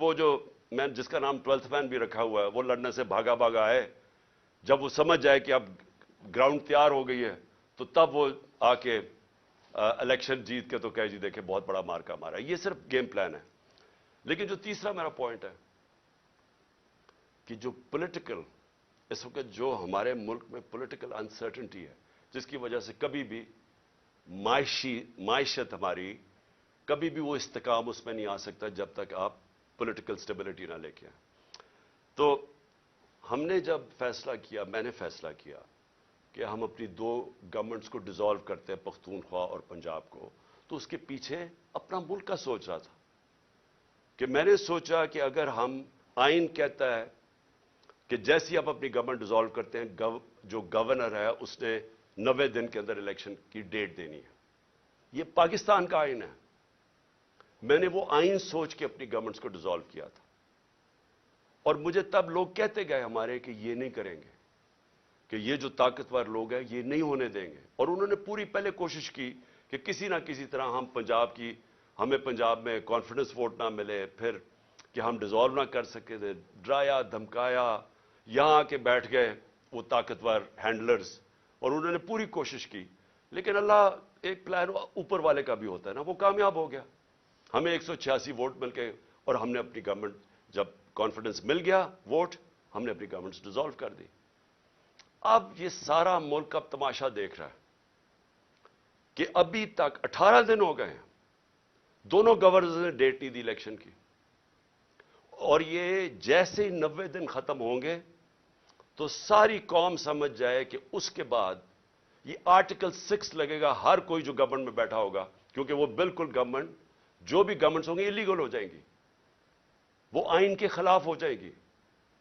वो जो मैं जिसका नाम 12th मैन भी रखा हुआ है, वो लड़ने से भागा भागा आए। जब वो समझ जाए कि अब ग्राउंड तैयार हो गई है, तो तब वो आके इलेक्शन जीत के तो कहे जी देखे बहुत बड़ा मार्का मारा। ये सिर्फ गेम प्लान है। लेकिन जो तीसरा मेरा पॉइंट है कि जो पॉलिटिकल इस वक्त जो हमारे मुल्क में पॉलिटिकल अनसर्टेनिटी है, जिसकी वजह से कभी भी मायशत हमारी कभी भी वो इस्तेकाम उसमें नहीं आ सकता जब तक आप पॉलिटिकल स्टेबिलिटी ना लेके आए। तो हमने जब फैसला किया, मैंने फैसला किया कि हम अपनी दो गवर्नमेंट्स को डिसॉल्व करते हैं, पख्तूनख्वा और पंजाब को, तो उसके पीछे अपना मुल्क का सोच रहा था कि मैंने सोचा कि अगर हम आइन कहता है कि जैसे ही आप अपनी गवर्नमेंट डिसॉल्व करते हैं, जो गवर्नर है उसने 90 दिन के अंदर इलेक्शन की डेट देनी है। ये पाकिस्तान का आइन है। मैंने वो आइन सोच के अपनी गवर्नमेंट्स को डिसॉल्व किया था, और मुझे तब लोग कहते गए हमारे कि ये नहीं करेंगे, कि ये जो ताकतवर लोग हैं ये नहीं होने देंगे। और उन्होंने पूरी पहले कोशिश की कि किसी ना किसी तरह हमें पंजाब में कॉन्फिडेंस वोट ना मिले, फिर कि हम डिसॉल्व ना कर सके थे, डराया धमकाया, यहां आके बैठ गए वो ताकतवर हैंडलर्स, और उन्होंने पूरी कोशिश की। लेकिन अल्लाह एक प्लान ऊपर वाले का भी होता है ना, वो कामयाब हो गया। हमें 186 वोट मिल गए, और हमने अपनी गवर्नमेंट, जब कॉन्फिडेंस मिल गया वोट, हमने अपनी गवर्नमेंट डिसॉल्व कर दी। अब ये सारा मुल्क अब तमाशा देख रहा है कि अभी तक 18 दिन हो गए हैं, दोनों गवर्नर्स ने डेट नहीं दी इलेक्शन की, और ये जैसे ही 90 दिन खत्म होंगे तो सारी कौम समझ जाए कि उसके बाद ये आर्टिकल 6 लगेगा हर कोई जो गवर्नमेंट में बैठा होगा, क्योंकि वो बिल्कुल गवर्नमेंट, जो भी गवर्नमेंट्स होंगी इलीगल हो जाएंगी, वो आइन के खिलाफ हो जाएगी।